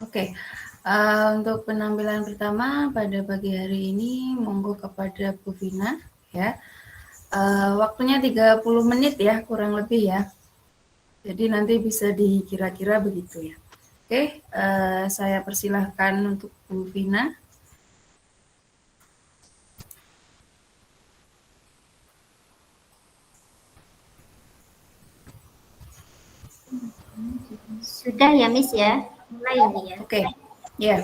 Oke, untuk penampilan pertama pada pagi hari ini monggo kepada Bu Vina ya. Waktunya 30 menit ya, kurang lebih ya. Jadi nanti bisa dikira-kira begitu ya. Oke, saya persilahkan untuk Bu Vina. Sudah ya Miss ya, mulai ini ya. Oke, ya.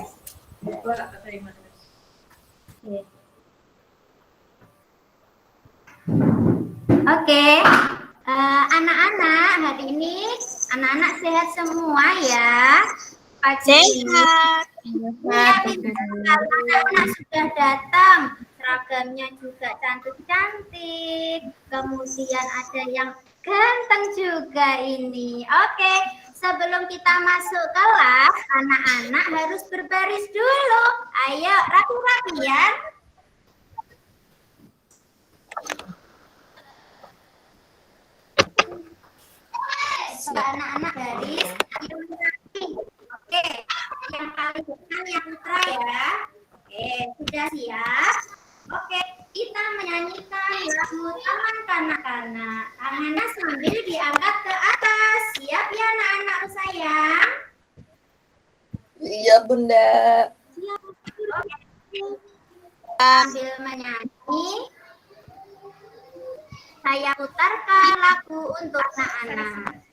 Oke, anak-anak hari ini anak-anak sehat semua ya. Pagi ini. Iya, anak-anak sudah datang. Seragamnya juga cantik-cantik. Kemudian ada yang ganteng juga ini. Oke, sebelum kita masuk kelas, anak-anak harus berbaris dulu. Ayo, rapi-rapian. Anak-anak baris. Oke, yang paling depan yang putra ya. Oke, sudah siap? Oke, kita menyanyikan lagu Taman Kanak-kanak. Tangannya sambil diangkat ke atas. Siap ya anak-anakku sayang? Iya Bunda. Siap. Oke. Sambil menyanyi, saya putarkan lagu untuk anak-anak.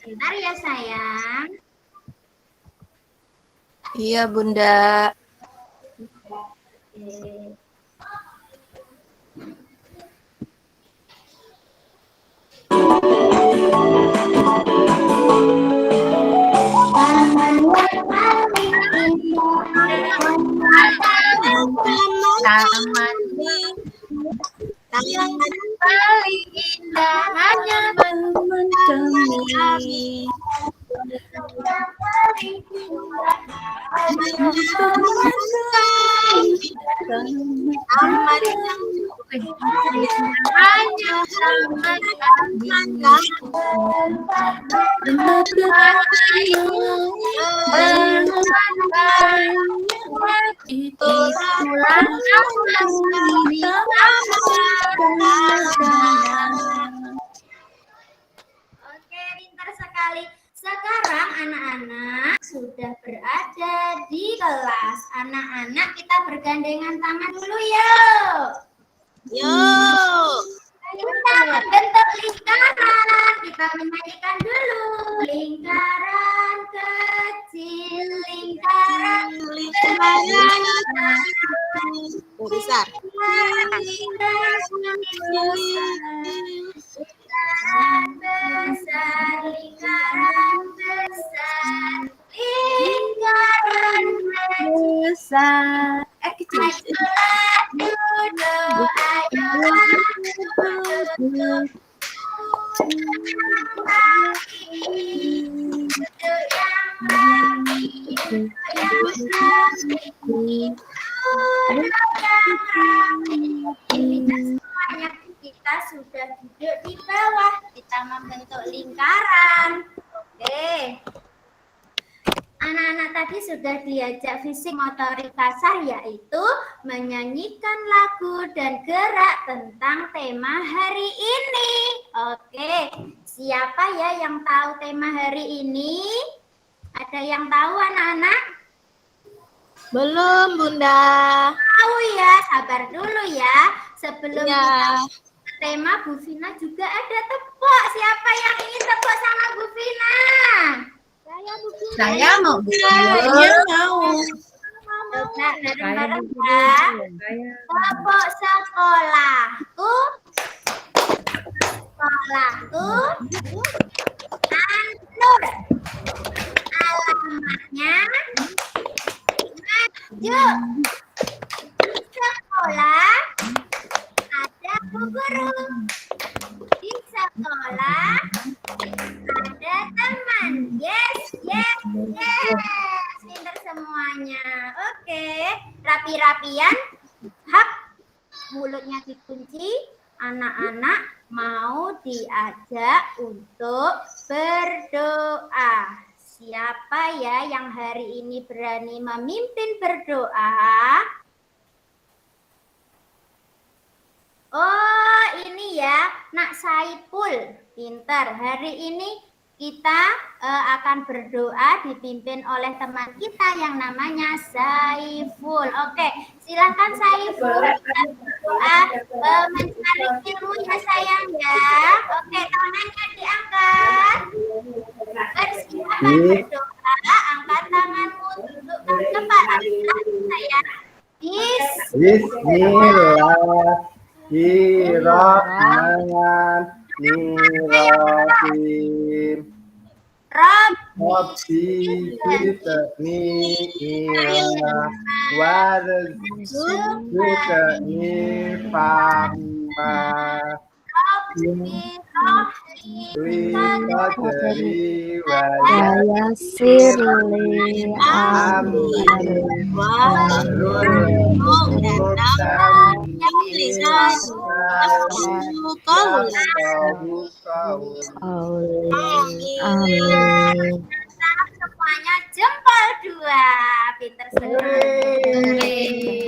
Bentar ya sayang. Iya Bunda. Taman paling indah hanya Teman kami. Oke, pintar sekali. Sekarang anak-anak sudah berada di kelas. Anak-anak kita bergandengan tangan dulu yuk. Yuk. Kita membentuk lingkaran. Kita menyanyikan dulu. Lingkaran kecil, lingkaran Besar. lingkaran besar, lingkaran besar, lingkaran Besar. kecil. Duduk, ayolah duduk. Semuanya kita sudah duduk di bawah, kita membentuk lingkaran. Oke. Anak-anak tadi sudah diajak fisik motorik kasar, yaitu menyanyikan lagu dan gerak tentang tema hari ini. Oke, siapa ya yang tahu tema hari ini? Ada yang tahu anak-anak? Belum Bunda. Tahu ya, sabar dulu ya. Sebelum Ya. kita tema, Bu Vina juga ada tepuk. Siapa yang ingin tepuk sama Bu Vina? Saya mau Saya mau. Coba bareng-bareng ya. Tepuk sekolahku. Sekolahku. Anur. Alamatnya maju. Di sekolah ada bu guru. Di sekolah ada teman. Yes, yes, yes. Pintar semuanya. Oke. Rapi-rapian. Hap. Mulutnya dikunci. Anak-anak mau diajak untuk berdoa. Siapa ya yang hari ini berani memimpin berdoa? Oh, ini ya, Nak Saiful. Pintar. Hari ini kita akan berdoa dipimpin oleh teman kita yang namanya Saiful. Oke, silakan Saiful kita berdoa mencari ilmu ya sayang ya. Oke, tangannya diangkat. Bersilakan berdoa, angkat tanganmu, tundukkan kepala sayang. Bismillahirrahmanirrahim. Rabbi zidni ilma warzuqni fahma Wikadri wa Yasirli amri Amin. Semuanya jempol 2. Pinter sekali.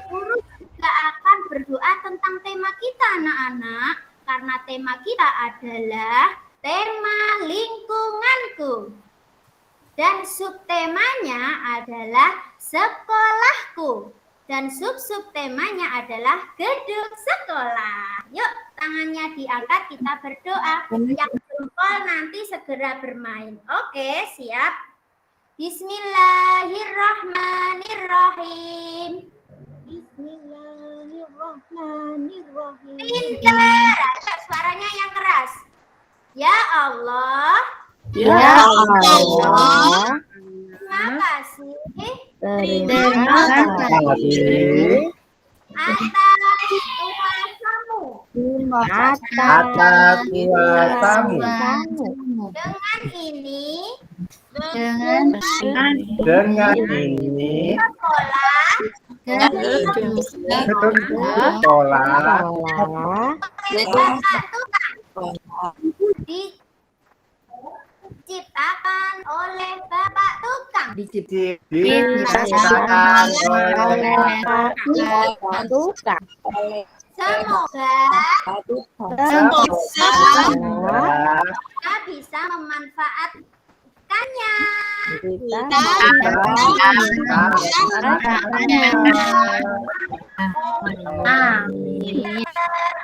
Guru juga akan berdoa tentang tema kita anak-anak. Karena tema kita adalah tema lingkunganku. Dan subtemanya adalah sekolahku. Dan sub-subtemanya adalah gedung sekolah. Yuk, tangannya diangkat, kita berdoa. Yang jempol nanti segera bermain. Oke, siap. Bismillahirrahmanirrahim. Bismillahirrahmanirrahim. Pintar. Ada suaranya yang keras. Ya Allah. Ya Allah. Terima kasih. Terima kasih Atas kuasamu. atas kuasamu. Dengan ini Dengan ini sekolah diciptakan oleh Bapak Tukang. diciptakan oleh Semoga semoga kita bisa memanfaatkannya.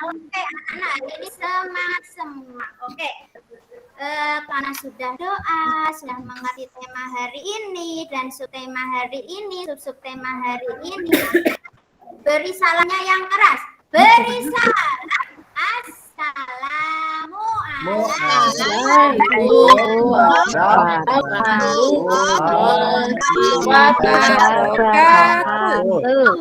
Oke, anak-anak ini semangat semua. Oke. Karena sudah doa, sudah mengerti tema hari ini dan subtema hari ini, subtema hari ini, beri salamnya yang keras. Beri salam. Assalamualaikum warahmatullahi wabarakatuh.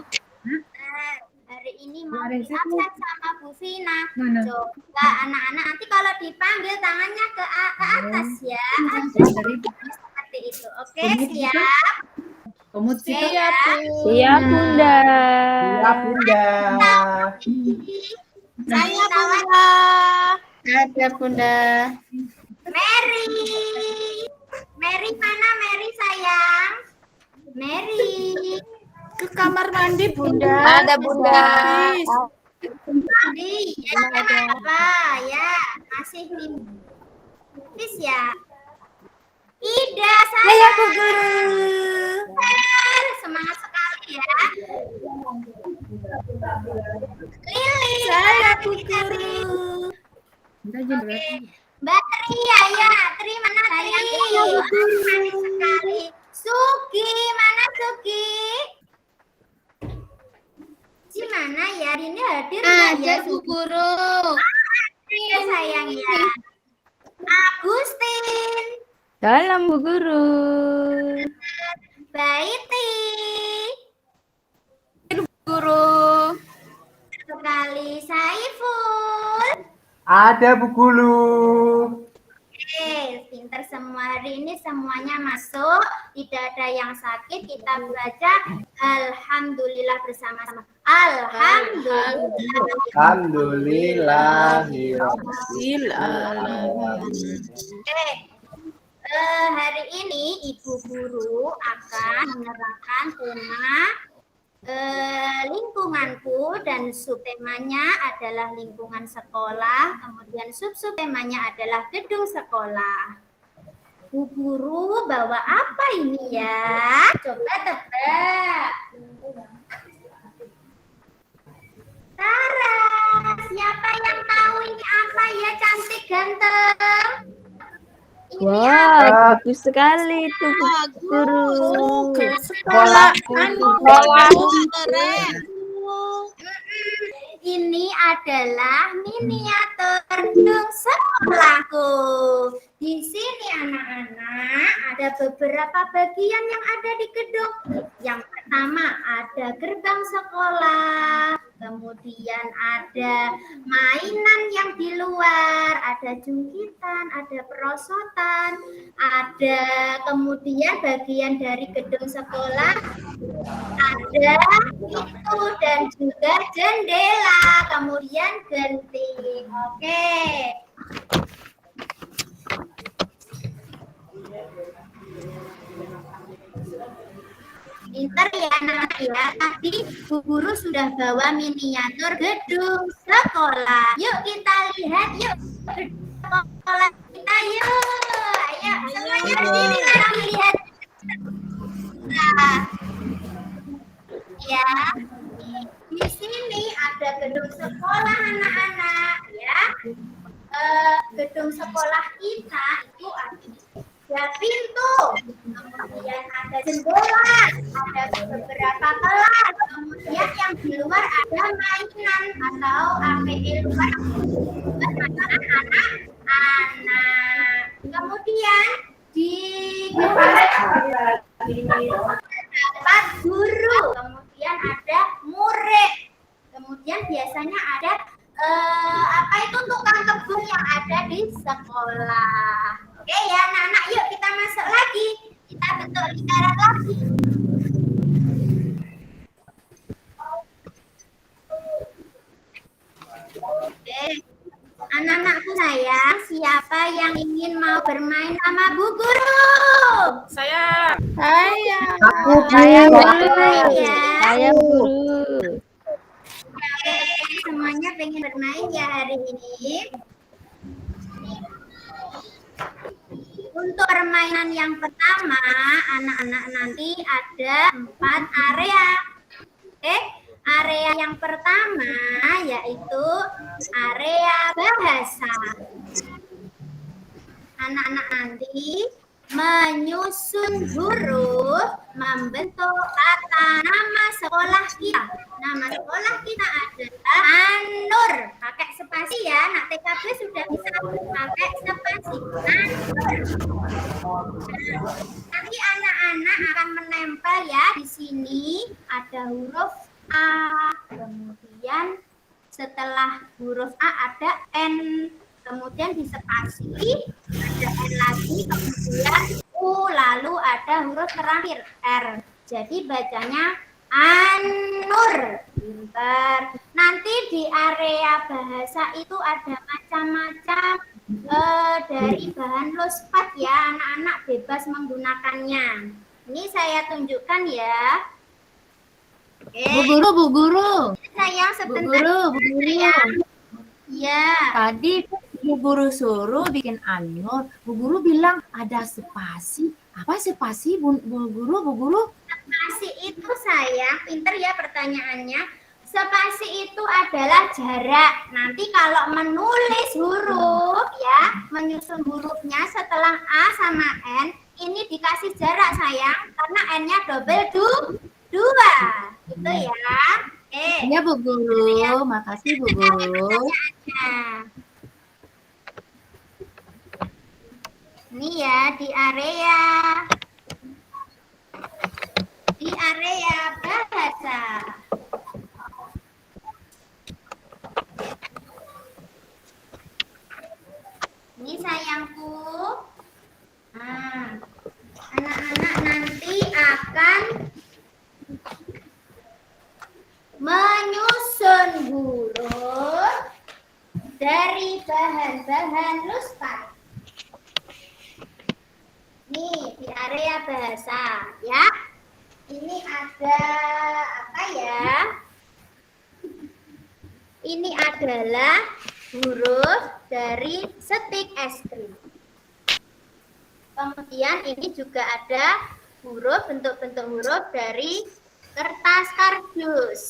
Hari ini mau diabsen sama Bu Vina. Coba anak-anak nanti kalau dipanggil tangannya ke atas ya. Seperti itu. Oke, siap. Siap, Bunda. siap Bunda. Saya Bunda. Ada Bunda. Mary. Mary mana Mary sayang? Mary. Ke kamar mandi, Bunda. Ada Bunda. Mandi. Ya, apa? Ya, masih tipis ya. Ida, saya Bu Guru. Semangat sekali ya. Lili, saya Bu Guru. Mbak Tri, ya. Tri mana Tri? Manis sekali. Suki, mana Suki? Ci mana ya? Ini hadir nggak ya Bu Suki? Guru. Ya sayang ya. Agustin. Dalam, Bu Guru. Baiti. Guru. Sekali Saiful. Ada Bu Guru. Pinter semua hari ini semuanya masuk. tidak ada yang sakit, kita baca alhamdulillah bersama-sama. Alhamdulillah. Hari ini Ibu Guru akan menerangkan tema lingkunganku, dan subtemanya adalah lingkungan sekolah, kemudian subtemanya adalah gedung sekolah. Bu Guru bawa apa ini ya? Coba tebak. Tara, siapa yang tahu ini apa ya, cantik ganteng? Wah, bagus sekali itu guru. Sekolah ini adalah miniatur gedung sekolahku. Di sini anak-anak ada beberapa bagian yang ada di gedung. Yang pertama ada gerbang sekolah, kemudian ada mainan yang di luar, ada jungkitan, ada perosotan, ada kemudian bagian dari gedung sekolah ada pintu dan juga jendela, kemudian genting. Oke. Pinter ya anak ya. Tadi Bu Guru sudah bawa miniatur gedung sekolah. Yuk kita lihat yuk gedung sekolah kita yuk. Ayo semuanya di sini kita lihat. Nah, ya. Di sini ada gedung sekolah anak-anak ya. Gedung sekolah kita itu ada pintu, kemudian ada jendela, ada beberapa kelas, kemudian yang di luar ada mainan atau APE luar buat anak-anak. Kemudian di terdapat guru, kemudian ada murid, kemudian biasanya ada apa itu tukang kebun yang ada di sekolah. Oke ya anak-anak, yuk kita masuk lagi, kita bentuk lingkaran lagi. Oke, anak-anakku sayang, siapa yang ingin mau bermain sama Bu Guru? Saya guru. Oke, semuanya pengen bermain ya hari ini. Untuk permainan yang pertama, anak-anak nanti ada 4 area. Oke, area yang pertama yaitu area bahasa. Anak-anak nanti menyusun huruf, membentuk kata nama sekolah kita. Nama sekolah kita adalah An-Nur. Pakai spasi ya, anak TKB sudah bisa pakai spasi. An-Nur. Nanti anak-anak akan menempel ya, di sini ada huruf A, kemudian setelah huruf A ada N, kemudian di spasi ada N lagi, kemudian U, lalu ada huruf terakhir R. Jadi bacanya An-Nur. Pintar. Nanti di area bahasa itu ada macam-macam dari bahan lospat ya, anak-anak bebas menggunakannya. Ini saya tunjukkan ya. Oke. Bu Guru. Sayang sebentar. Bu Guru. Ya. Tadi Bu Guru suruh bikin An-Nur. Bu Guru bilang ada spasi. Apa spasi, Bu Guru? Spasi itu sayang, pinter ya pertanyaannya. Spasi itu adalah jarak. Nanti kalau menulis huruf ya, menyusun hurufnya setelah A sama N, ini dikasih jarak sayang, karena N-nya double 2. Gitu ya. Ya Bu Guru, makasih Bu Guru. Ini ya di area bahasa. Ini sayangku. Nah, anak-anak nanti dari bahan-bahan luspat. Nih, di area bahasa ya. Ini ada apa ya? Ini adalah huruf dari stik es krim. Kemudian ini juga ada huruf, bentuk-bentuk huruf dari kertas kardus.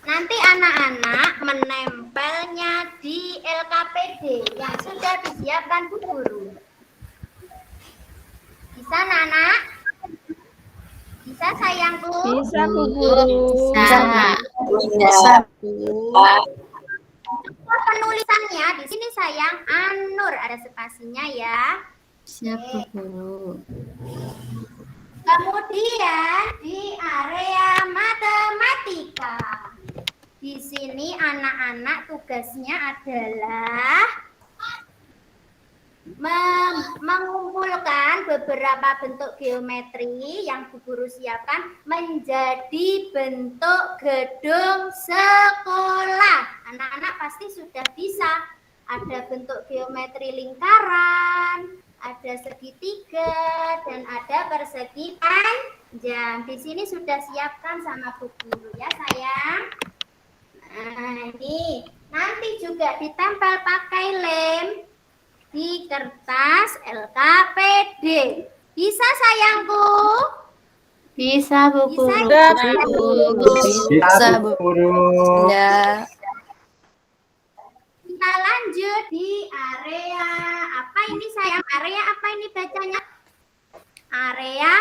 Nanti anak-anak menempelnya di LKPD yang sudah disiapkan Bu Guru. Bisa, Nana? Bisa, sayangku? Bisa, Bu Guru. Bisa. Penulisannya di sini sayang Anur, ada spasinya ya. Siap, Bu Guru. Kemudian di area matematika. Di sini anak-anak tugasnya adalah mengumpulkan beberapa bentuk geometri yang Bu Guru siapkan menjadi bentuk gedung sekolah. Anak-anak pasti sudah bisa. Ada bentuk geometri lingkaran, ada segitiga, dan ada persegi panjang. Di sini sudah siapkan sama Bu Guru ya sayang. Nah, ini nanti juga ditempel pakai lem di kertas LKPD. Bisa sayangku? Bisa, Bu Guru. Bisa, Bu Guru. Ya. Kita lanjut di area apa ini sayang? Area apa ini bacanya? Area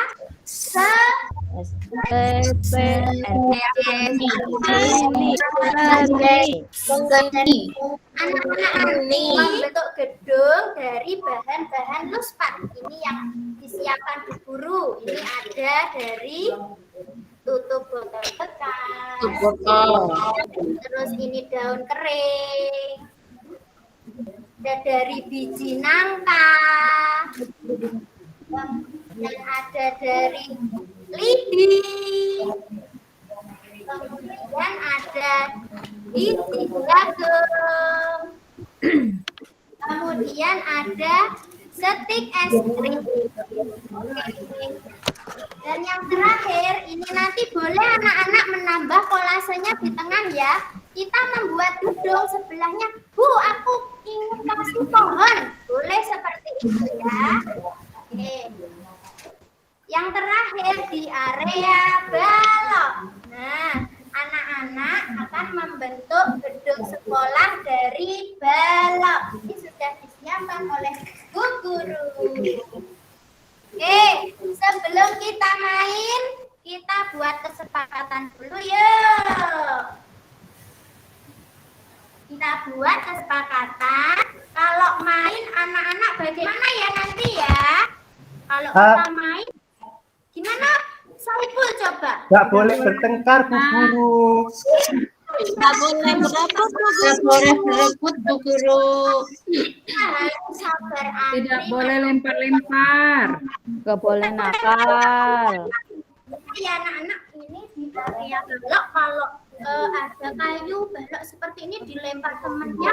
anak-anak ini membentuk gedung dari bahan-bahan luspat. Ini yang disiapkan Bu Guru. Ini ada dari tutup botol bekas, terus ini daun kering, ada dari biji nangka, dan ada dari lidi, kemudian ada biji jagung, kemudian ada stik es krim. Dan yang terakhir, ini nanti boleh anak-anak menambah kolasenya di tengah ya. Kita membuat gedung sebelahnya. Bu, aku ingin kasih pohon. Boleh seperti itu ya. Oke. Yang terakhir di area balok. Nah, anak-anak akan membentuk gedung sekolah dari balok. Ini sudah disiapkan oleh Bu Guru. Oke, sebelum kita main, kita buat kesepakatan dulu yuk. Kita buat kesepakatan, kalau main anak-anak bagaimana ya nanti ya? Kalau kita main, gimana? Saiful coba. Nggak boleh bertengkar, Bu Guru. Tidak boleh berebut, Bu Guru. Kita harus sabar, Tidak boleh lempar-lempar. Nggak boleh nakal. Ya anak-anak ini di area balok kalau ada kayu balok seperti ini dilempar temennya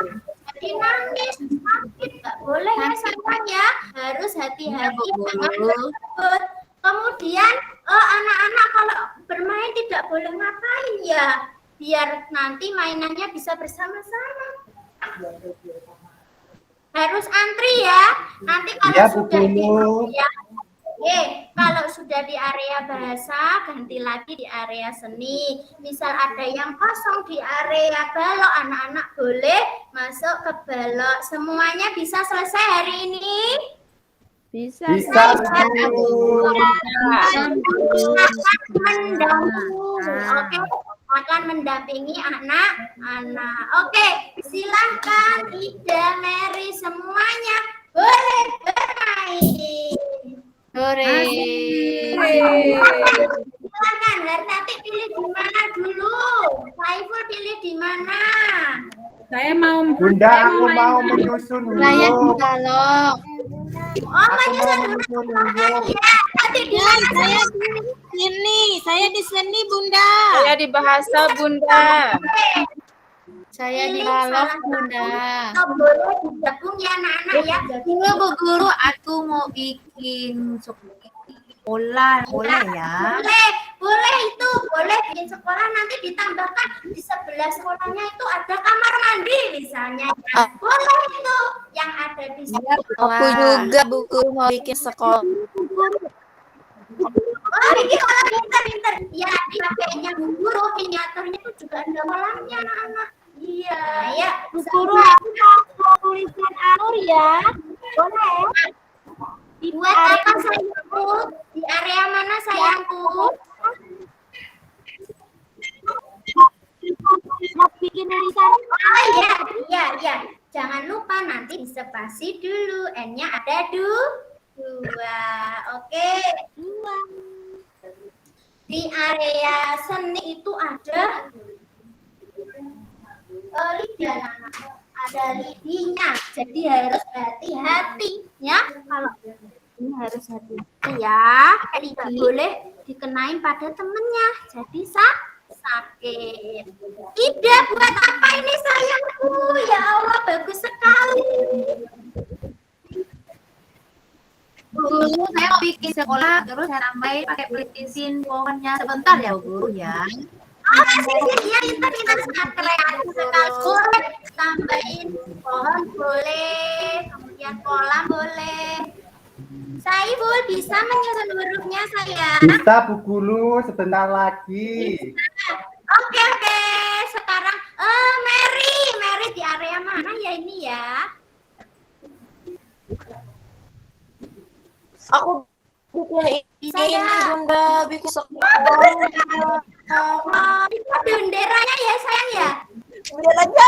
jadi nangis sakit, nggak boleh ya sayang ya, harus hati-hati jangan berebut. Kemudian anak-anak kalau bermain tidak boleh ngapain ya, biar nanti mainannya bisa bersama-sama. Harus antri ya. Nanti kalau Ya, sudah di Bu. area kalau sudah di area bahasa, ganti lagi di area seni. Misal ada yang kosong di area balok, anak-anak boleh masuk ke balok. Semuanya bisa selesai hari ini? Bisa. Bisa, Bu. Oke, akan mendampingi anak-anak. Oke, silahkan Ida, Mary, semuanya boleh bermain. Sore. Silakan, Hartati pilih di mana dulu? Saiful pilih di mana? Saya mau Bunda, saya aku main. mau menyusun Saya di dulu. balok. Oh, Aku mau menyusun dulu. ya. Nanti di mana? Saya di sini, Bunda. Saya di bahasa Bunda. Saya di Salah Balos, Bunda. satu boleh digabung ya anak-anak ya. Iya, Bu Guru, aku mau bikin sekolah, boleh ya? Boleh itu, boleh bikin sekolah nanti ditambahkan di sebelah sekolahnya itu ada kamar mandi misalnya. Boleh itu yang ada di sekolah. Aku juga, Bu Guru, mau bikin sekolah. Oh, ini kalau pinter-pinter. Ya, di pakainya Bu Guru, miniaturnya itu juga ada kolamnya anak-anak. Iya, ya. Bu Guru, aku mau tulisan alur ya. Boleh. Buat apa sayangku? Di area mana sayangku? Mau bikin tulisan? Oh iya, iya, iya. Jangan lupa nanti dispasi dulu. N-nya ada dua. Oke. Dua. Di area seni itu ada lidah, ada lidinya. Jadi harus hati-hati ya. Kalau ini harus hati-hati ya. Tidak boleh dikenain pada temennya. Jadi sakit. Ida, buat apa ini sayangku? Ya Allah, bagus sekali. Bu Guru, saya mau bikin sekolah, terus saya tambahin pakai pelitisin pohonnya sebentar ya, Bu Guru ya. Oh, masih ya, kita sangat kreatif sekali. Boleh tambahin pohon boleh, kemudian kolam boleh. Saiful bisa menyusun hurufnya sayang? Bisa Bu Guru, sebentar lagi. Oke. Sekarang Mary di area mana ya ini ya? Aku bikin Bisa ini ya? Bunda, bikin sekolah. Oh, itu benderanya ya sayang ya? Bunda aja.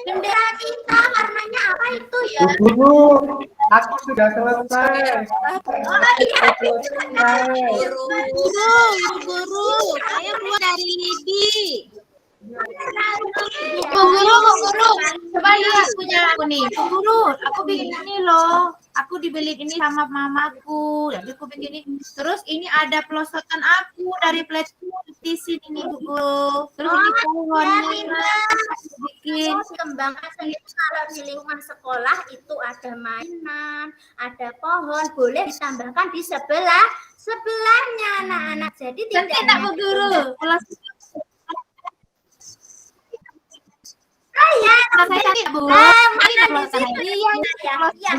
Bendera kita warnanya apa itu ya? Bu Guru, aku sudah selesai. Oh iya. Selesai. Guru, saya buat dari Lidi. Bu Guru, coba lihat punya aku nih. Bu Guru, aku bikin ini loh. Aku dibeli ini sama mamaku. Jadi aku bikin ini. Terus ini ada pelosotan aku dari pelitisin ini, Bu Guru. Terus ini pohonnya. Bikin. Kembang asli itu kalau di lingkungan sekolah itu ada mainan, ada pohon, boleh ditambahkan di sebelahnya anak-anak. Jadi tidak Cantik tak, Bu Guru? ya, Saya cantik, Bu. mainan di situ ya. Iya,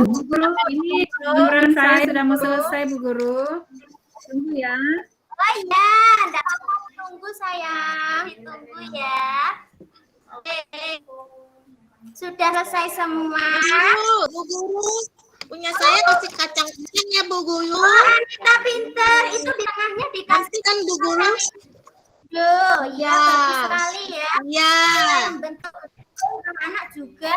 Bu Guru, ini umuran saya sudah mau selesai, Bu Guru. Tunggu ya. Oh iya, enggak apa tunggu sayang, ditunggu ya. Oke. Sudah selesai semua. Bu Guru, punya saya kasih kacang-kacang ya Bu Guru. Oh, Anita pinter. Itu di tengahnya dikasih Kan Bu Guru? Duh, ya, Ya. bagus sekali ya. Iya. Bentuk anak-anak juga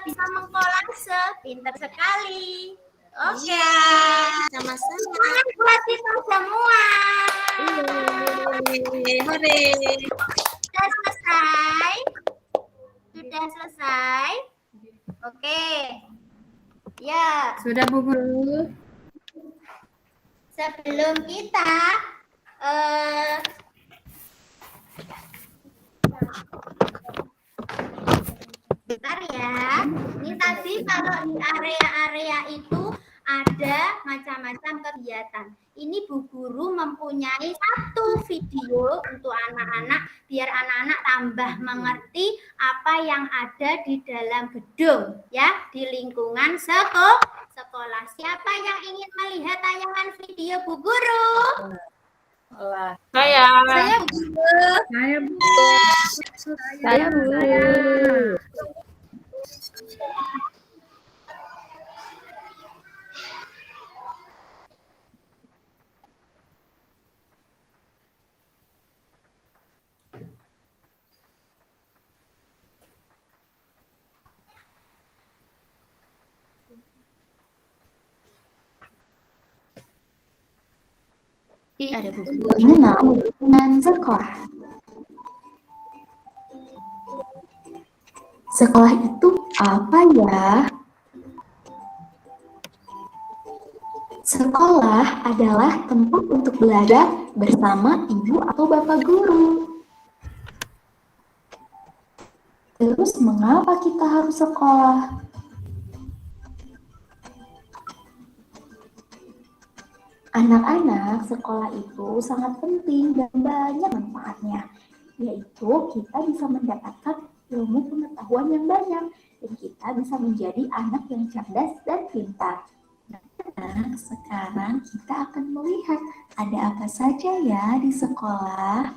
bisa mengkolase, pintar sekali. Oke. Iya, sama-sama. Semangat buat kita semua. Hore. Sudah selesai? Sudah selesai? Oke. Ya, Sudah, Bu Guru. sebelum kita bentar ya. Ini tadi kalau di area-area itu ada macam-macam kegiatan. Ini Bu Guru mempunyai satu video untuk anak-anak biar anak-anak tambah mengerti apa yang ada di dalam gedung ya, di lingkungan sekolah. Siapa yang ingin melihat tayangan video Bu Guru? Saya. Saya Bu Guru. Saya, Bu. Saya Bu. Ada Bu Guru. Mengenal lingkungan sekolah. Sekolah itu apa ya? Sekolah adalah tempat untuk belajar bersama ibu atau bapak guru. Terus mengapa kita harus sekolah? Anak-anak, sekolah itu sangat penting dan banyak manfaatnya, yaitu kita bisa mendapatkan ilmu pengetahuan yang banyak dan kita bisa menjadi anak yang cerdas dan pintar. Nah, sekarang kita akan melihat ada apa saja ya di sekolah.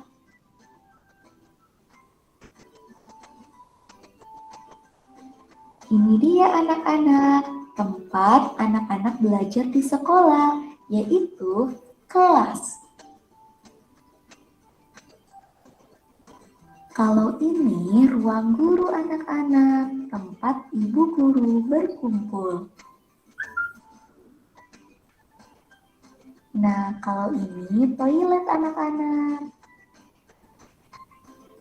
Ini dia anak-anak, tempat anak-anak belajar di sekolah, yaitu kelas. Kalau ini ruang guru anak-anak, tempat ibu guru berkumpul. Nah, kalau ini toilet anak-anak.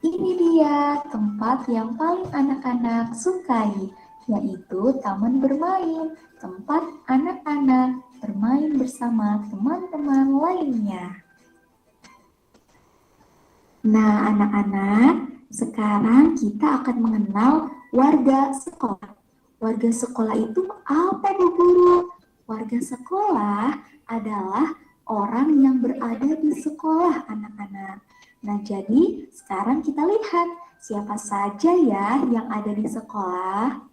Ini dia tempat yang paling anak-anak sukai, yaitu taman bermain, tempat anak-anak bermain bersama teman-teman lainnya. Nah, anak-anak, sekarang kita akan mengenal warga sekolah. Warga sekolah itu apa, Bu Guru? Warga sekolah adalah orang yang berada di sekolah, anak-anak. Nah, jadi sekarang kita lihat siapa saja ya yang ada di sekolah.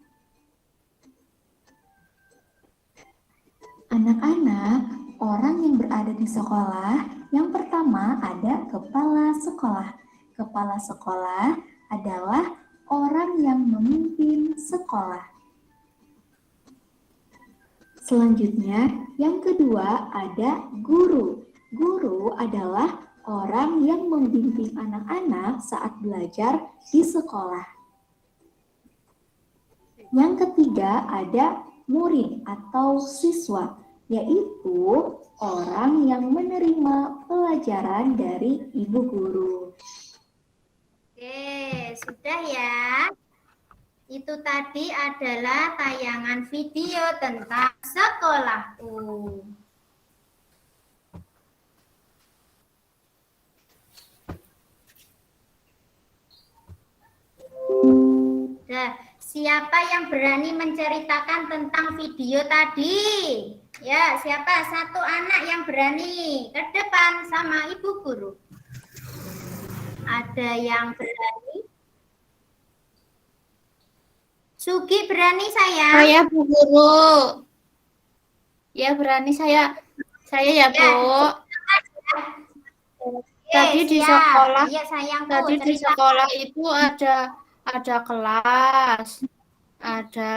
Anak-anak, orang yang berada di sekolah, yang pertama ada kepala sekolah. Kepala sekolah adalah orang yang memimpin sekolah. Selanjutnya, yang kedua ada guru. Guru adalah orang yang membimbing anak-anak saat belajar di sekolah. Yang ketiga ada murid atau siswa, yaitu orang yang menerima pelajaran dari ibu guru. Oke, sudah ya. Itu tadi adalah tayangan video tentang sekolahku. Nah, siapa yang berani menceritakan tentang video tadi? Ya, siapa? Satu anak yang berani ke depan sama ibu guru. Ada yang berani? Sugi berani sayang? Saya Bu Guru. Ya berani saya ya Bu. Tadi di sekolah, iya, sayang, tadi di sekolah itu ada kelas, ada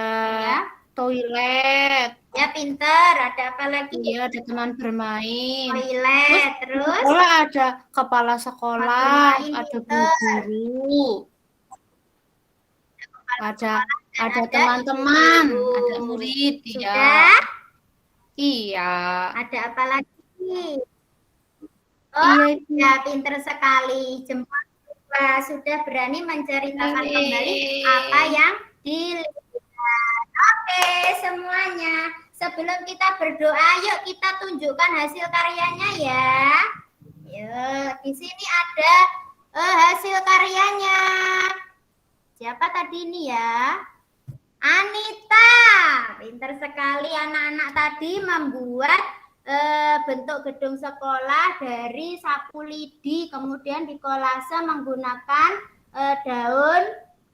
toilet. Ya pinter, ada apa lagi? Iya, ada teman bermain. Toilet, terus sekolah ada kepala sekolah, bermain, ada pinter. guru, ada teman-teman, ada murid, ya. Sudah? Iya. Ada apa lagi? Iya, Ya pinter sekali. Jempol sudah berani menceritakan kembali apa yang dilihat. Oke, semuanya. Sebelum kita berdoa, yuk kita tunjukkan hasil karyanya ya. Yuk, di sini ada hasil karyanya. Siapa tadi ini ya? Anita. Pinter sekali anak-anak tadi membuat bentuk gedung sekolah dari sapu lidi, kemudian dikolase menggunakan daun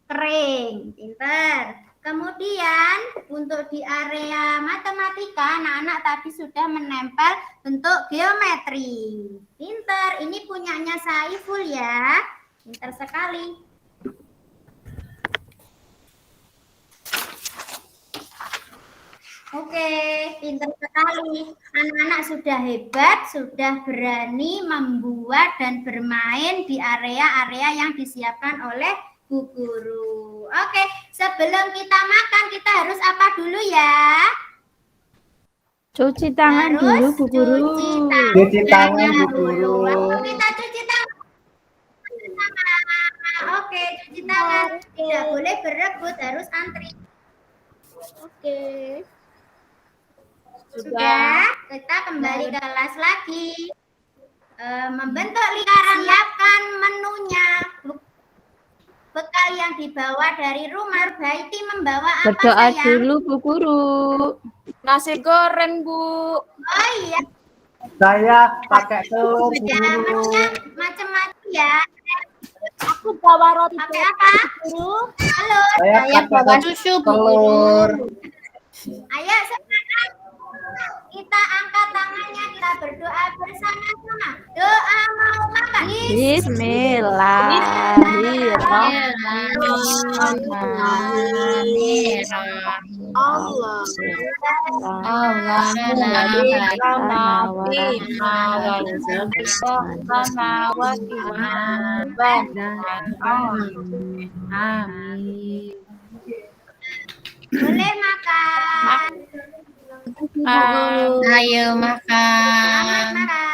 kering. Pinter. Kemudian untuk di area matematika, anak-anak tadi sudah menempel bentuk geometri. Pinter. Ini punyanya Saiful ya. Pinter sekali. Oke, pintar sekali. Anak-anak sudah hebat, sudah berani membuat dan bermain di area-area yang disiapkan oleh Bu Guru. Oke, sebelum kita makan, kita harus apa dulu ya? Cuci tangan dulu, Bu Guru. Cuci tangan, Bu Guru. Waktu kita cuci tangan. Oke, cuci tangan. Tidak boleh berebut, harus antri. Oke. Sudah, kita kembali ke kelas lagi. Membentuk lingkaran, siapkan menunya. Bekal yang dibawa dari rumah? Baiti membawa apa Berdoa sayang? dulu Bu Guru. Nasi goreng, Bu. Oh iya, Saya pakai telur, Bu ya, Guru. menunya macam-macam ya. Aku bawa roti Pakai apa? Halo, Saya pakai susu Bu telur. ayo sekarang kita angkat tangannya, kita berdoa bersama-sama. Doa mau makan. Bismillahirrahmanirrahim. Allah. Amin. Boleh makan. Ayo makan.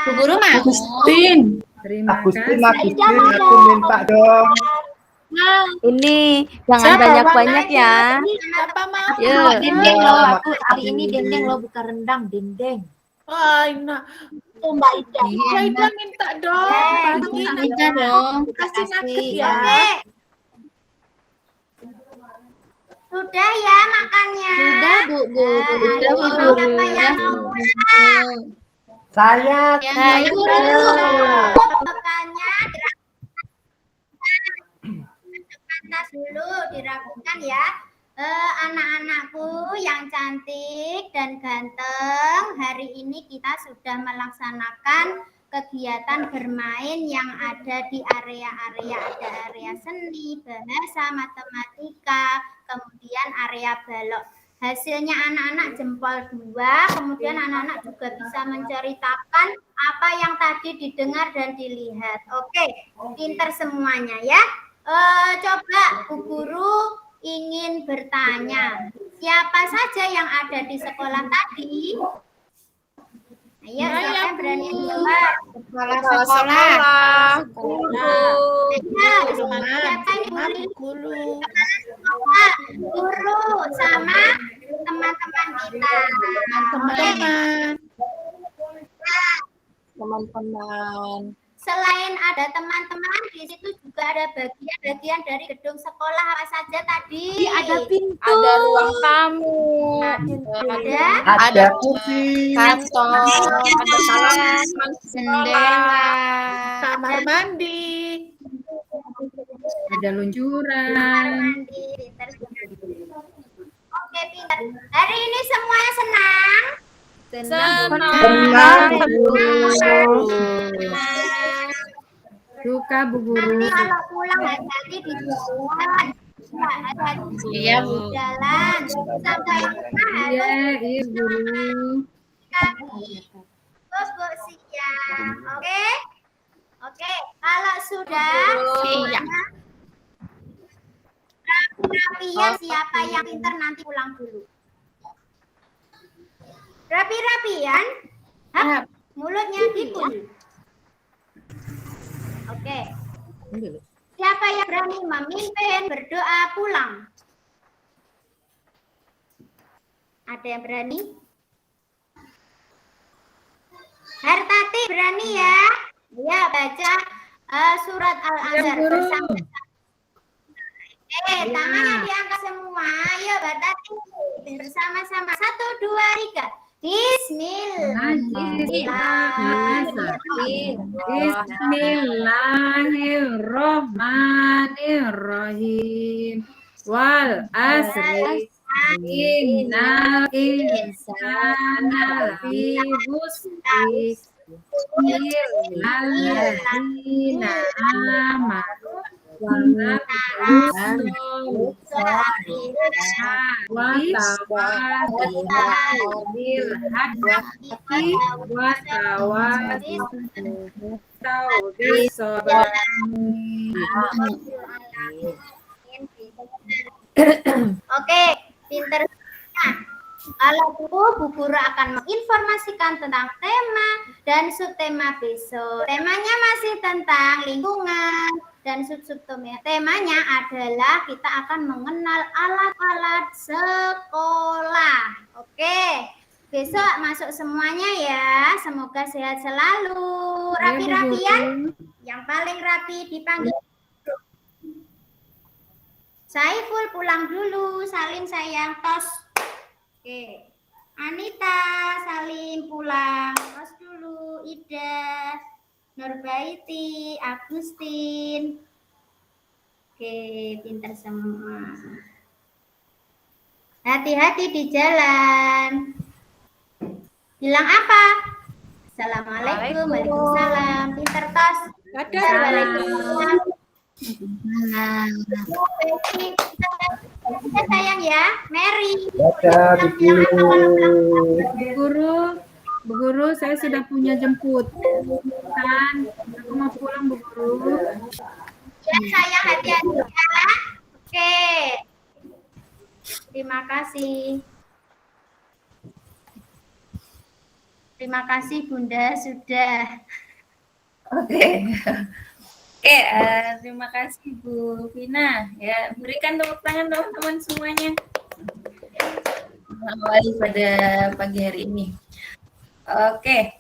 Bu Guru mau? Terima Agustin, kasih. aku minta dong. Ini jangan banyak-banyak ya. Siapa mau? Yuk. Dendeng loh, aku Hari ini dendeng lo bukan rendang, dendeng. Wah, enak. Tuh Mbak Ida. Mbak Ida minta dong. Bagi Minta dong. kasih nugget ya. Oke. Sudah ya makannya. Sudah Bu Guru. Sudah, Bu Ayo, Guru. siapa yang mau pulang? Saya Ya, Makannya atas dulu dirapikan ya. Anak-anakku yang cantik dan ganteng, hari ini kita sudah melaksanakan kegiatan bermain yang ada di area-area, ada area seni, bahasa, matematika, kemudian area balok. Hasilnya anak-anak jempol 2, kemudian anak-anak juga bisa menceritakan apa yang tadi didengar dan dilihat. Oke, pinter semuanya ya. Coba Bu Guru ingin bertanya, siapa saja yang ada di sekolah tadi? Ayo, siapa yang berani menjawab? Sekolah. Ayo, siapa yang berani? Guru sama teman-teman kita. Teman-teman. Selain ada teman-teman, di situ juga ada bagian-bagian dari gedung sekolah apa saja tadi? Ada pintu. Ada ruang tamu. Ada kursi. Kantor. Ada halaman Jendela. kamar mandi. Ada luncuran. mandi. Oke, pintar. Hari ini semuanya senang? Senang. Tenang, Bu Guru. Suka Bu Guru. Nanti kalau pulang hati-hati di jalan. Hati-hati Iya, di Bu. jalan. Sampai rumah Iya, harus iya Guru. kaki. Bubuk siap. Oke? Oke, kalau sudah semuanya rapi-rapian, siapa yang pintar nanti pulang dulu. Rapi-rapian, hap, mulutnya dikul. Oke. Siapa yang berani memimpin berdoa pulang? Ada yang berani? Hartati berani ya? Ya, baca surat Al-Azhar Ya, Guru. bersama. Tangannya diangkat semua. Ayo, Hartati bersama-sama. 1, 2, 3. Bismillahirrahmanirrahim. Wal asri innal insana lafi khusri illal ladzina amanu wa amilu wa tawassaw bil haqqi wa tawassaw bis sabr. Oke, pinter. Nah, kalau Bu Guru akan menginformasikan tentang tema dan subtema besok. Temanya masih tentang lingkungan dan temanya adalah kita akan mengenal alat-alat sekolah. Oke, besok masuk semuanya ya. Semoga sehat selalu. Rapi-rapian. Yang paling rapi dipanggil. Saiful pulang dulu, Salim sayang, tos. Oke. Anita, Salim pulang, tos dulu. Ida, Nurbaiti, Agustin. Oke, pintar semua. Hati-hati di jalan. Bilang apa? Assalamualaikum, waalaikumsalam. Pintar tos. Assalamualaikum. Ya sayang ya, Mary. Baca buku. Bu Guru, saya sudah punya jemput. Kan, aku mau pulang Bu Guru. Ya sayang, hati-hati ya. Oke. Terima kasih. Terima kasih Bunda sudah. Oke. Terima kasih Bu Vina. Ya, berikan tepuk tangan teman-teman semuanya. Awali pada pagi hari ini. Oke.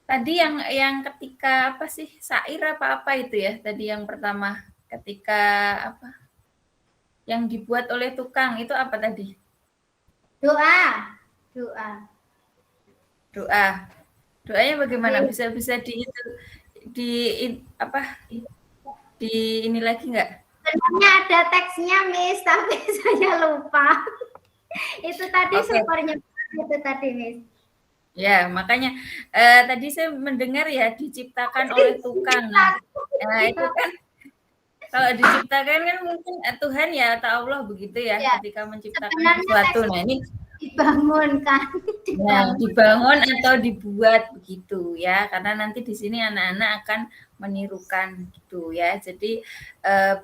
Tadi yang ketika apa sih? Syair apa itu ya? Tadi yang pertama ketika apa? Yang dibuat oleh tukang itu apa tadi? Doa. Doanya bagaimana? Bisa di ini lagi nggak? Sebenarnya ada teksnya Miss, tapi saya lupa. Itu tadi supernya itu tadi Miss. Ya, makanya tadi saya mendengar ya diciptakan oleh tukang. Nah, itu kan kalau diciptakan kan mungkin Tuhan ya atau Allah begitu ya, ketika menciptakan sesuatu. Nah, ini dibangunkan. Nah, dibangun atau dibuat begitu ya, karena nanti di sini anak-anak akan menirukan gitu ya. Jadi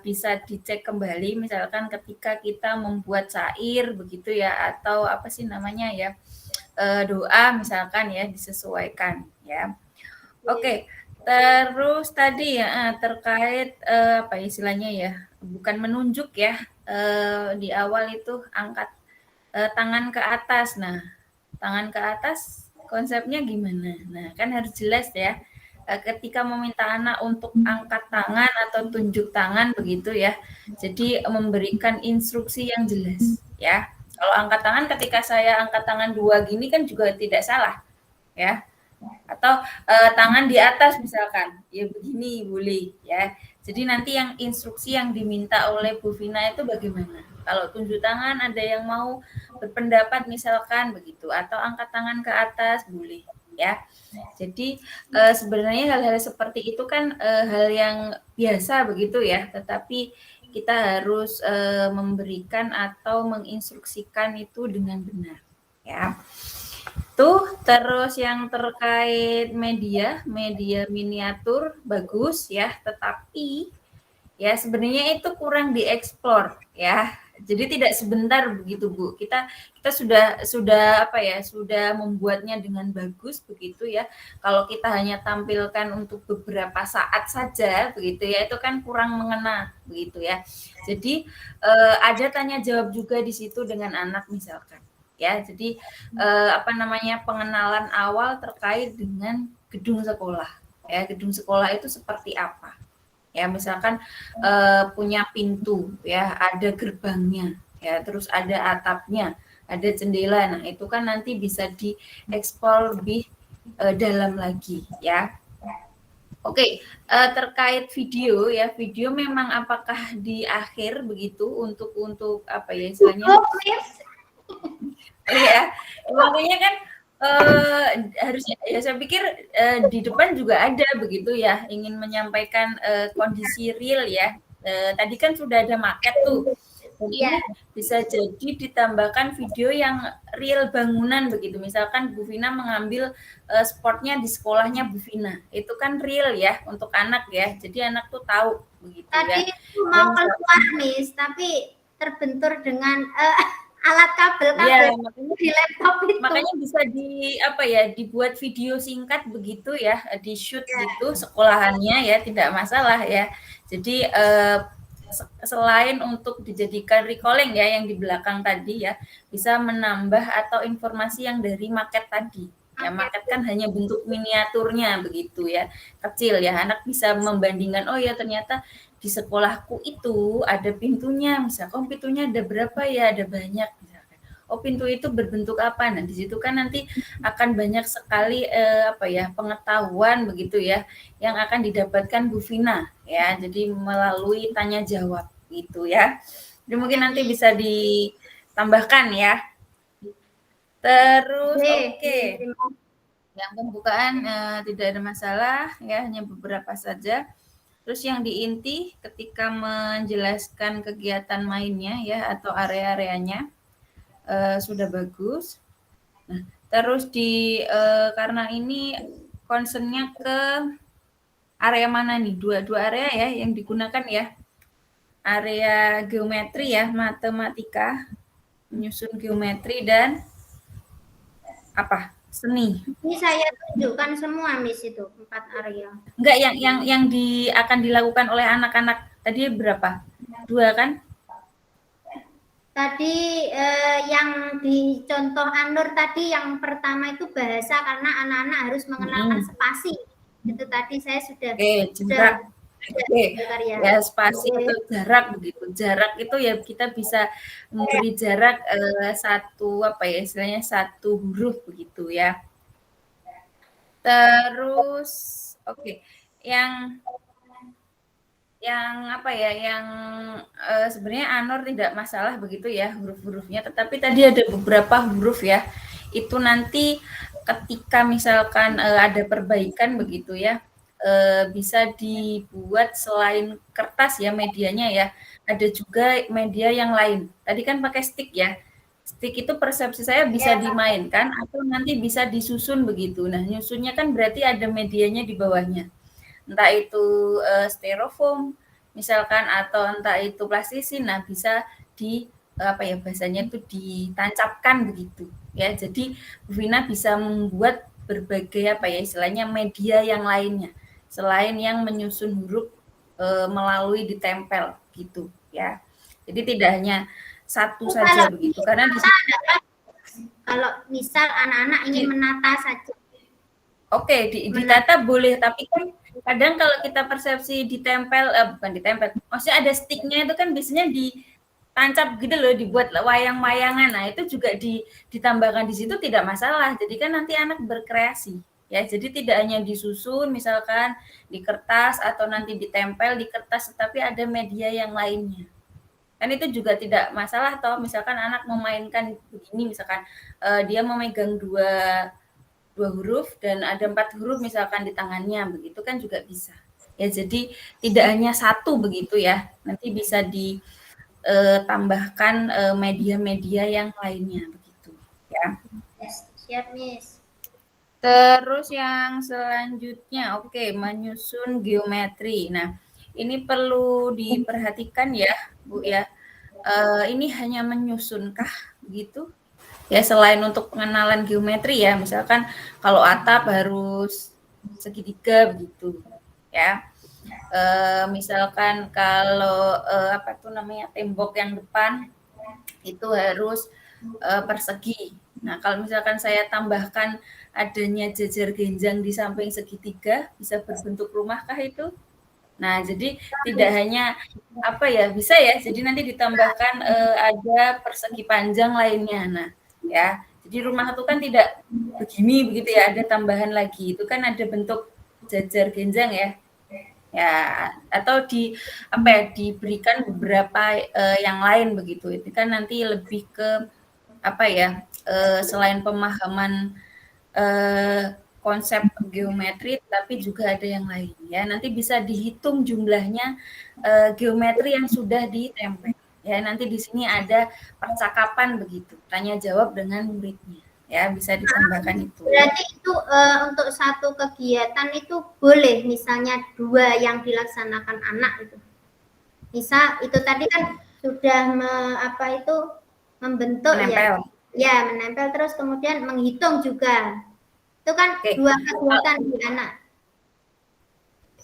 bisa dicek kembali misalkan ketika kita membuat syair begitu ya, atau apa sih namanya ya, doa misalkan ya, disesuaikan ya. Oke, terus tadi ya terkait apa istilahnya ya, bukan menunjuk ya, di awal itu angkat tangan ke atas. Nah, tangan ke atas konsepnya gimana? Nah, kan harus jelas ya. Ketika meminta anak untuk angkat tangan atau tunjuk tangan begitu ya. Jadi memberikan instruksi yang jelas ya. Kalau angkat tangan ketika saya angkat tangan 2 gini kan juga tidak salah ya. Atau tangan di atas misalkan, ya begini boleh ya. Jadi nanti yang instruksi yang diminta oleh Bu Vina itu bagaimana? Kalau tunjuk tangan ada yang mau berpendapat misalkan begitu, atau angkat tangan ke atas boleh ya. Jadi sebenarnya hal-hal seperti itu kan hal yang biasa begitu ya, tetapi kita harus memberikan atau menginstruksikan itu dengan benar ya. Tuh, terus yang terkait media miniatur bagus ya, tetapi ya sebenarnya itu kurang dieksplor ya. Jadi tidak sebentar begitu Bu. Kita sudah apa ya, sudah membuatnya dengan bagus begitu ya. Kalau kita hanya tampilkan untuk beberapa saat saja begitu ya, itu kan kurang mengena begitu ya. Jadi ada tanya jawab juga di situ dengan anak misalkan. Ya, jadi apa namanya, pengenalan awal terkait dengan gedung sekolah. Ya, gedung sekolah itu seperti apa? Ya, misalkan punya pintu, ya, ada gerbangnya, ya, terus ada atapnya, ada jendela. Nah, itu kan nanti bisa dieksplor lebih dalam lagi, ya. Oke, terkait video, ya, video memang apakah di akhir begitu untuk apa ya istilahnya? Iya, makanya kan harusnya ya saya pikir di depan juga ada begitu ya, ingin menyampaikan kondisi real ya. Tadi kan sudah ada maket tuh. Iya, bisa jadi ditambahkan video yang real bangunan begitu. Misalkan Bu Vina mengambil spotnya di sekolahnya Bu Vina. Itu kan real ya untuk anak ya. Jadi anak tuh tahu begitu ya. Tadi mau keluar Miss, tapi terbentur dengan alat kabel ya, di laptop itu. Makanya bisa dibuat video singkat begitu ya, di shoot gitu sekolahannya ya, tidak masalah ya. Jadi selain untuk dijadikan recalling ya yang di belakang tadi ya, bisa menambah atau informasi yang dari maket tadi. Ya, maket kan hanya bentuk miniaturnya begitu ya, kecil ya. Anak bisa membandingkan, oh ya ternyata di di sekolahku itu ada pintunya, misalkan pintunya ada berapa ya, ada banyak misalkan. Oh, pintu itu berbentuk apa? Nah, di situ kan nanti akan banyak sekali pengetahuan begitu ya yang akan didapatkan Bu Vina ya. Jadi melalui tanya jawab gitu ya. Jadi mungkin nanti bisa ditambahkan ya. Terus oke. Yang pembukaan tidak ada masalah ya, hanya beberapa saja. Terus yang di inti ketika menjelaskan kegiatan mainnya ya atau area-areanya sudah bagus. Nah, terus karena ini concern-nya ke area mana nih? Dua area ya yang digunakan ya. Area geometri ya, matematika, menyusun geometri dan apa? Seni. Ini saya tunjukkan semua Miss itu 4 area. Enggak, yang akan dilakukan oleh anak-anak tadi berapa? 2 kan? Tadi yang di contoh Anur tadi yang pertama itu bahasa karena anak-anak harus mengenalkan spasi. Itu tadi saya sudah jarak. Ya, spasi Oke. itu jarak begitu. Jarak itu ya kita bisa memberi jarak istilahnya satu huruf begitu ya. Terus yang sebenarnya Anur tidak masalah begitu ya huruf-hurufnya, tetapi tadi ada beberapa huruf ya, itu nanti ketika misalkan ada perbaikan begitu ya, bisa dibuat selain kertas ya medianya ya, ada juga media yang lain. Tadi kan pakai stick ya, stick itu persepsi saya bisa dimainkan atau nanti bisa disusun begitu. Nah, nyusunnya kan berarti ada medianya di bawahnya. Entah itu styrofoam misalkan atau entah itu plastisin, nah bisa bahasanya itu ditancapkan begitu ya. Jadi Bu Vina bisa membuat berbagai istilahnya media yang lainnya selain yang menyusun huruf melalui ditempel gitu ya. Jadi tidak hanya satu saja begitu karena di kalau misal anak-anak ingin menata saja. Oke, ditata boleh, tapi kan kadang kalau kita persepsi bukan ditempel, maksudnya ada sticknya itu kan biasanya ditancap gitu loh, dibuat wayang-wayangan. Nah, itu juga ditambahkan di situ tidak masalah. Jadi kan nanti anak berkreasi. Ya, jadi tidak hanya disusun misalkan di kertas atau nanti ditempel di kertas, tetapi ada media yang lainnya. Kan itu juga tidak masalah toh, misalkan anak memainkan begini misalkan dia memegang dua huruf dan ada 4 huruf misalkan di tangannya, begitu kan juga bisa. Ya, jadi tidak hanya satu begitu ya. Nanti bisa ditambahkan media-media yang lainnya begitu ya. Siap, Miss. Terus yang selanjutnya menyusun geometri. Nah, ini perlu diperhatikan ya, Bu ya. Ini hanya menyusunkah begitu? Ya, selain untuk pengenalan geometri ya, misalkan kalau atap harus segitiga begitu ya. Misalkan kalau tembok yang depan itu harus persegi. Nah, kalau misalkan saya tambahkan adanya jajar genjang di samping segitiga, bisa berbentuk rumahkah itu? Nah, jadi tidak hanya bisa ya. Jadi nanti ditambahkan ada persegi panjang lainnya. Nah, ya. Jadi rumah itu kan tidak begini begitu ya, ada tambahan lagi. Itu kan ada bentuk jajar genjang ya. Ya, atau diberikan beberapa yang lain begitu. Itu kan nanti lebih ke selain pemahaman konsep geometri, tapi juga ada yang lain ya. Nanti bisa dihitung jumlahnya geometri yang sudah ditempel. Ya, nanti di sini ada percakapan begitu, tanya jawab dengan muridnya. Ya, bisa ditambahkan itu. Berarti itu untuk satu kegiatan itu boleh misalnya 2 yang dilaksanakan anak itu. Misal itu tadi kan sudah membentuk menempel. Ya, menempel terus kemudian menghitung juga. Itu kan 2 kegiatan di anak.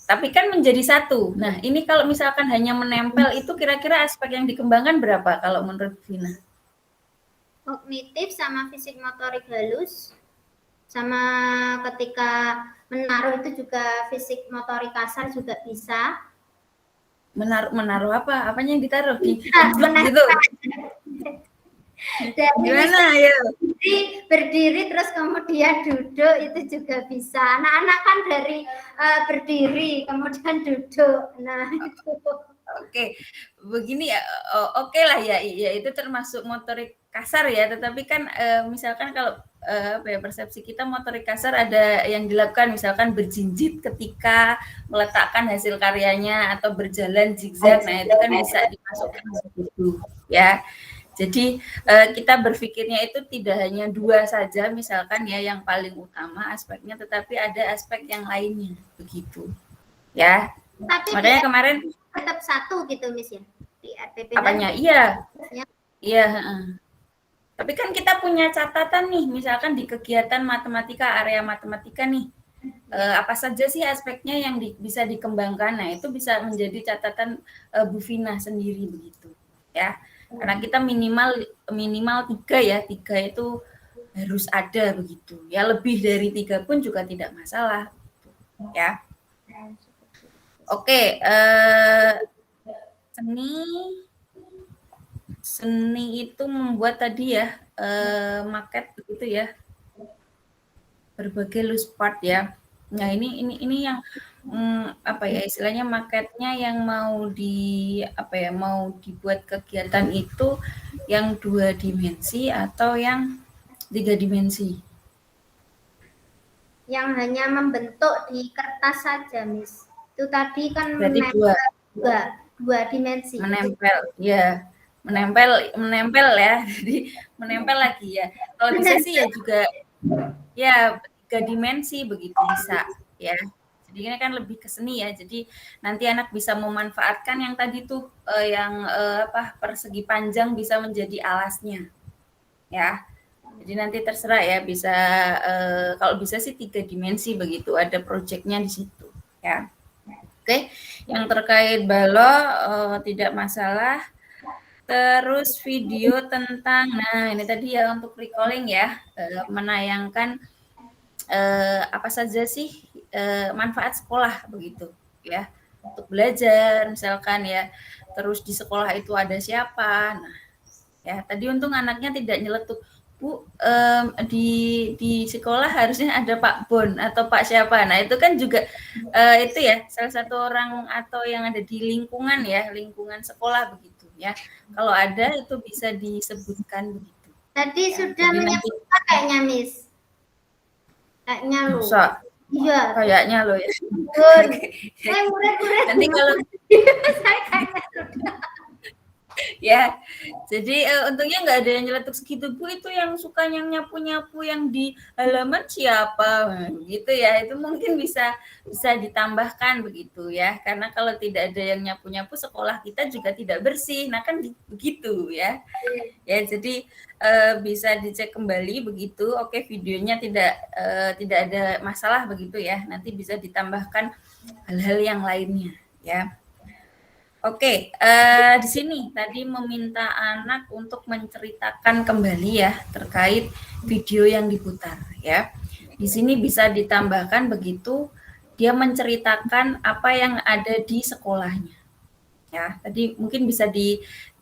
Tapi kan menjadi satu. Nah, ini kalau misalkan hanya menempel itu kira-kira aspek yang dikembangkan berapa kalau menurut Vina? Kognitif sama fisik motorik halus, sama ketika menaruh itu juga fisik motorik kasar juga bisa. Menaruh apa? Apanya yang ditaruh di Menaruh. gitu. Jadi Gimana ya? berdiri terus kemudian duduk itu juga bisa. Anak-anak kan dari berdiri kemudian duduk. Nah, itu. Oke, begini ya, oke lah ya, itu termasuk motorik kasar ya. Tetapi kan misalkan kalau apa ya, persepsi kita motorik kasar ada yang dilakukan, misalkan berjinjit ketika meletakkan hasil karyanya atau berjalan zigzag. Nah itu kan bisa dimasukkan begitu ya. Jadi kita berpikirnya itu tidak hanya dua saja, misalkan ya yang paling utama aspeknya, tetapi ada aspek yang lainnya begitu ya. Tapi Makanya kemarin tetap satu gitu Miss ya di RPP. apanya? Iya. Tapi kan kita punya catatan nih, misalkan di kegiatan matematika, area matematika nih, apa saja sih aspeknya yang bisa dikembangkan. Nah itu bisa menjadi catatan Bu Vina sendiri begitu ya. Karena kita minimal 3 ya, 3 itu harus ada begitu ya. Lebih dari 3 pun juga tidak masalah ya. Oke, seni itu membuat tadi ya maket begitu ya, berbagai loose part ya. Nah ini yang apa ya istilahnya, maketnya yang mau dibuat kegiatan itu yang 2 dimensi atau yang 3 dimensi? Yang hanya membentuk di kertas saja Miss. Itu tadi kan Berarti dua dimensi. Menempel ya, menempel ya. Jadi menempel lagi ya. Kalau bisa sih ya juga ya 3 dimensi begitu bisa ya. Jadi ini kan lebih ke seni ya. Jadi nanti anak bisa memanfaatkan yang tadi tuh yang persegi panjang bisa menjadi alasnya ya. Jadi nanti terserah ya, bisa kalau bisa sih 3 dimensi begitu, ada proyeknya di situ ya. Oke, yang terkait balok tidak masalah. Terus video tentang, nah ini tadi ya untuk recalling ya, menayangkan apa saja sih manfaat sekolah begitu ya, untuk belajar misalkan ya. Terus di sekolah itu ada siapa. Nah ya tadi untung anaknya tidak nyeletuk, Bu, di sekolah harusnya ada Pak Bon atau Pak siapa. Nah itu kan juga itu ya salah satu orang atau yang ada di lingkungan ya, lingkungan sekolah begitu ya. Kalau ada itu bisa disebutkan begitu. Tadi ya, sudah menyebutkan kayaknya Miss. Kayaknya lo. Iya. Kayaknya lo ya. Murid-murid. Nanti kalau saya kayaknya sudah. Ya, jadi untungnya nggak ada yang nyeletuk segitu, Bu, itu yang suka yang nyapu-nyapu yang di halaman siapa, gitu ya. Itu mungkin bisa ditambahkan begitu ya, karena kalau tidak ada yang nyapu-nyapu sekolah kita juga tidak bersih. Nah kan begitu ya. Ya jadi bisa dicek kembali begitu. Oke, videonya tidak ada masalah begitu ya. Nanti bisa ditambahkan hal-hal yang lainnya ya. Oke, di sini tadi meminta anak untuk menceritakan kembali ya terkait video yang diputar ya. Di sini bisa ditambahkan begitu, dia menceritakan apa yang ada di sekolahnya. Ya, tadi mungkin bisa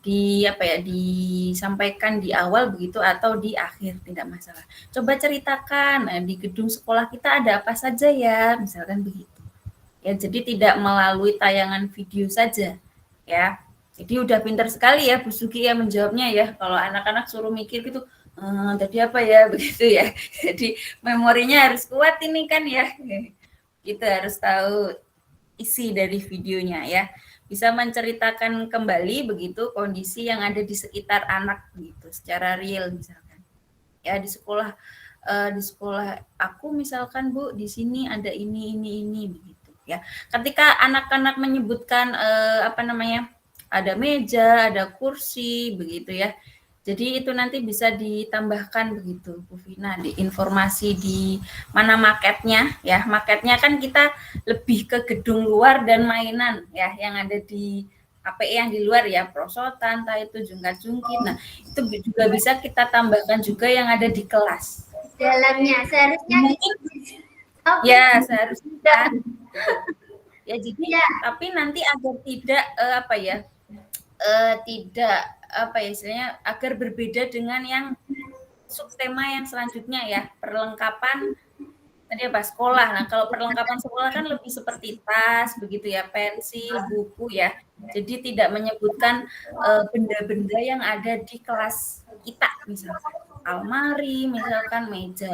disampaikan di awal begitu atau di akhir, tidak masalah. Coba ceritakan di gedung sekolah kita ada apa saja ya, misalkan begitu. Ya, jadi tidak melalui tayangan video saja. Ya, jadi udah pintar sekali ya Bu Sugi ya menjawabnya ya. Kalau anak-anak suruh mikir gitu, tadi apa ya begitu ya. Jadi memorinya harus kuat ini kan ya. Kita harus tahu isi dari videonya ya. Bisa menceritakan kembali begitu kondisi yang ada di sekitar anak gitu, secara real misalkan. Ya di sekolah aku misalkan Bu di sini ada ini begitu. Ya, ketika anak-anak menyebutkan ada meja, ada kursi, begitu ya. Jadi itu nanti bisa ditambahkan begitu, Bu Vina, di informasi di mana maketnya ya. Maketnya kan kita lebih ke gedung luar dan mainan ya, yang ada di APE yang di luar ya, prosotan, entah itu jungkat-jungkit. Nah, itu juga bisa kita tambahkan juga yang ada di kelas. Jalannya seharusnya ya seharusnya ya. Jadi tapi nanti agar tidak tidak istilahnya agar berbeda dengan yang subtema yang selanjutnya ya, perlengkapan tadi sekolah. Nah, kalau perlengkapan sekolah kan lebih seperti tas begitu ya, pensil, buku ya. Jadi tidak menyebutkan benda-benda yang ada di kelas kita, misalkan almari, misalkan meja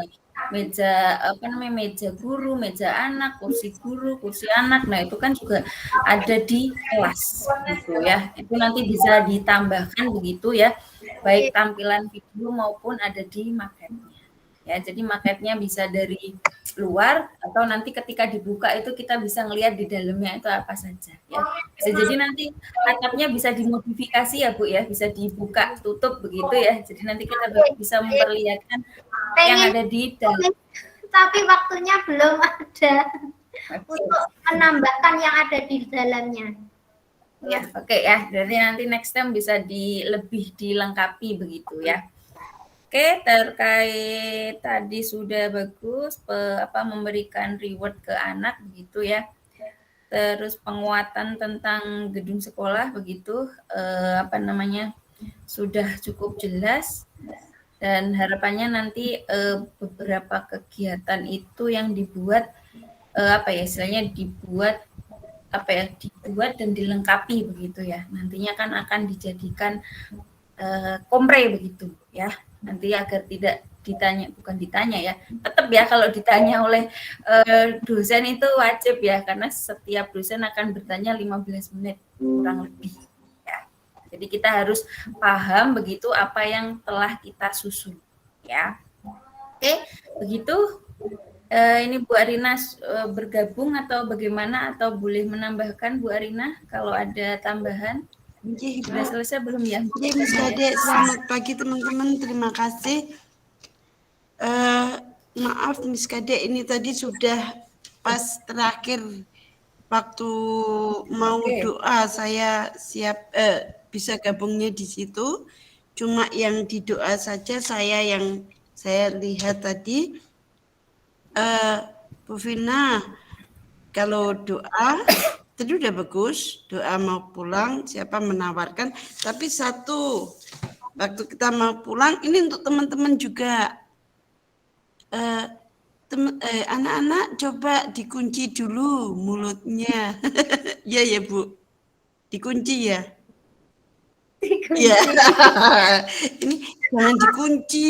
meja guru, meja anak, kursi guru, kursi anak. Nah, itu kan juga ada di kelas gitu ya. Itu nanti bisa ditambahkan begitu ya, baik tampilan video maupun ada di maketnya. Ya, jadi maketnya bisa dari luar atau nanti ketika dibuka itu kita bisa ngelihat di dalamnya itu apa saja ya. Bisa jadi nanti atapnya bisa dimodifikasi ya Bu ya, bisa dibuka tutup begitu ya. Jadi nanti kita bisa memperlihatkan yang ada di dalam. Tapi waktunya belum ada untuk menambahkan yang ada di dalamnya. Ya, oke ya. Jadi nanti next time bisa lebih dilengkapi begitu ya. Oke, terkait tadi sudah bagus memberikan reward ke anak begitu ya. Terus penguatan tentang gedung sekolah begitu sudah cukup jelas, dan harapannya nanti beberapa kegiatan itu yang dibuat istilahnya dibuat dan dilengkapi begitu ya. Nantinya kan akan dijadikan kompre begitu ya. Nanti agar tidak bukan ditanya ya, tetap ya kalau ditanya oleh dosen itu wajib ya, karena setiap dosen akan bertanya 15 menit kurang lebih ya. Jadi kita harus paham begitu apa yang telah kita susun ya. Oke, begitu. Ini Bu Arina bergabung atau bagaimana, atau boleh menambahkan Bu Arina kalau ada tambahan? Sudah selesai belum ya? Miss Kade, selamat pagi teman-teman, terima kasih. Maaf Miss Kade, ini tadi sudah pas terakhir waktu mau doa saya siap bisa gabungnya di situ. Cuma yang di doa saja yang saya lihat tadi, Bu Vina, kalau doa tadi udah bagus, doa mau pulang, siapa menawarkan. Tapi satu, waktu kita mau pulang, ini untuk teman-teman juga. Anak-anak coba dikunci dulu mulutnya. Ya Bu, dikunci ya. Iya. Ini jangan dikunci.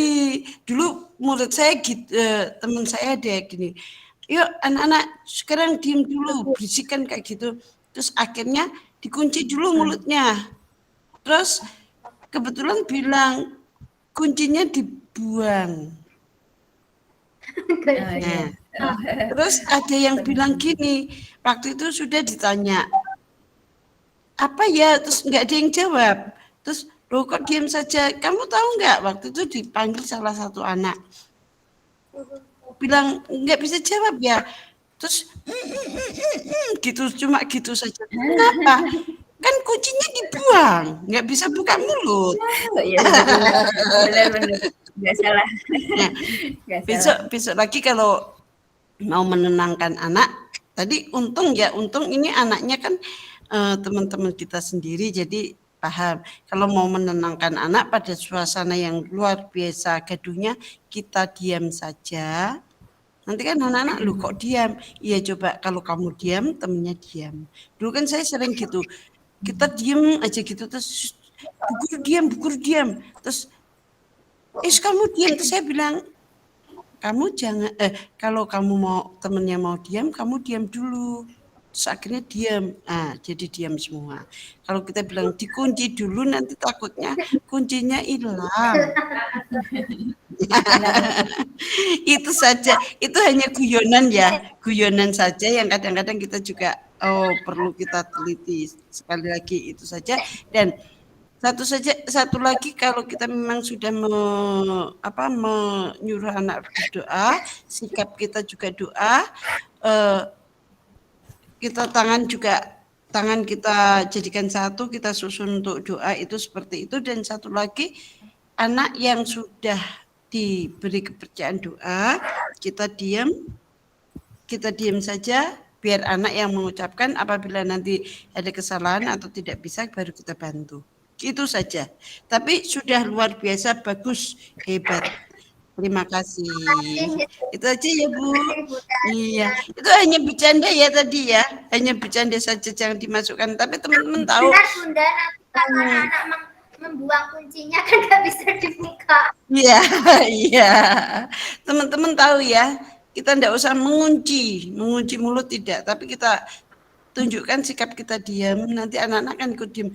Dulu mulut saya gitu, teman saya ada gini. Yuk anak-anak sekarang diam dulu, berisikan kayak gitu. Terus akhirnya dikunci dulu mulutnya. Terus kebetulan bilang kuncinya dibuang. Nah, terus ada yang bilang gini, waktu itu sudah ditanya, apa ya? Terus nggak ada yang jawab. Terus loh kok diam saja? Kamu tahu nggak? Waktu itu dipanggil salah satu anak. Bilang nggak bisa jawab ya, terus gitu, cuma gitu saja. Kenapa? Kan kuncinya dibuang, nggak bisa buka mulut. Iya, benar-benar nggak salah. Nah, besok lagi kalau mau menenangkan anak, tadi untung ini anaknya kan teman-teman kita sendiri, jadi paham. Kalau mau menenangkan anak pada suasana yang luar biasa gaduhnya, kita diam saja. Nanti kan anak-anak, lu kok diam? Iya coba kalau kamu diam, temennya diam. Dulu kan saya sering gitu. Kita diam aja gitu, terus bu guru diam. Terus, kamu diam. Terus saya bilang, kamu jangan, kalau kamu temennya mau diam, kamu diam dulu. Terus akhirnya diam. Nah, jadi diam semua. Kalau kita bilang dikunci dulu, nanti takutnya kuncinya hilang. Itu saja, itu hanya guyonan saja yang kadang-kadang kita juga perlu kita teliti. Sekali lagi itu saja. Dan satu lagi, kalau kita memang sudah menyuruh anak berdoa, sikap kita juga doa, kita tangan kita jadikan satu, kita susun untuk doa, itu seperti itu. Dan satu lagi, anak yang sudah diberi kepercayaan doa, kita diam saja, biar anak yang mengucapkan, apabila nanti ada kesalahan atau tidak bisa baru kita bantu. Itu saja. Tapi sudah luar biasa, bagus, hebat. Terima kasih. Itu aja ya Bu. Iya, itu hanya bercanda ya tadi ya, hanya bercanda saja, jangan dimasukkan. Tapi teman-teman tahu. Benar Bunda, nanti kalau anak-anak membuang kuncinya kan nggak bisa dibuka. Iya, iya. Teman-teman tahu ya, kita tidak usah mengunci mulut tidak, tapi kita tunjukkan sikap kita diam, nanti anak-anak kan ikut diam.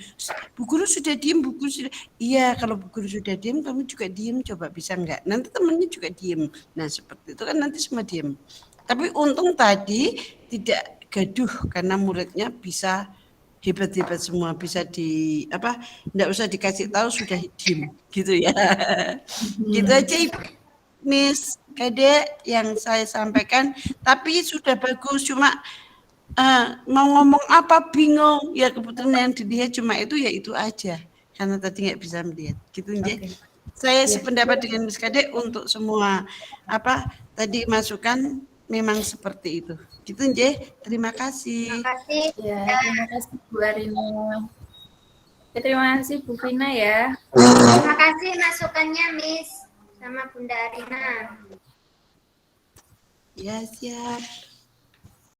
Bu guru sudah diam, bu guru sudah. Iya, kalau bu guru sudah diam, kamu juga diam, coba bisa enggak? Nanti temannya juga diam. Nah, seperti itu kan nanti semua diam. Tapi untung tadi tidak gaduh karena muridnya bisa hebat-hebat semua, bisa enggak usah dikasih tahu sudah diam gitu ya. Gitu aja Miss Kade yang saya sampaikan, tapi sudah bagus, cuma mau ngomong apa bingung ya, kebetulan yang dilihat cuma itu ya itu aja karena tadi nggak bisa melihat gitu aja. Saya sependapat dengan Miss Kade untuk semua tadi masukan memang seperti itu gitu aja. Terima kasih. Terima kasih. Ya, terima kasih Bu Arina. Terima kasih Bu Vina ya. Terima kasih masukannya Miss sama Bunda Arina. Ya siap.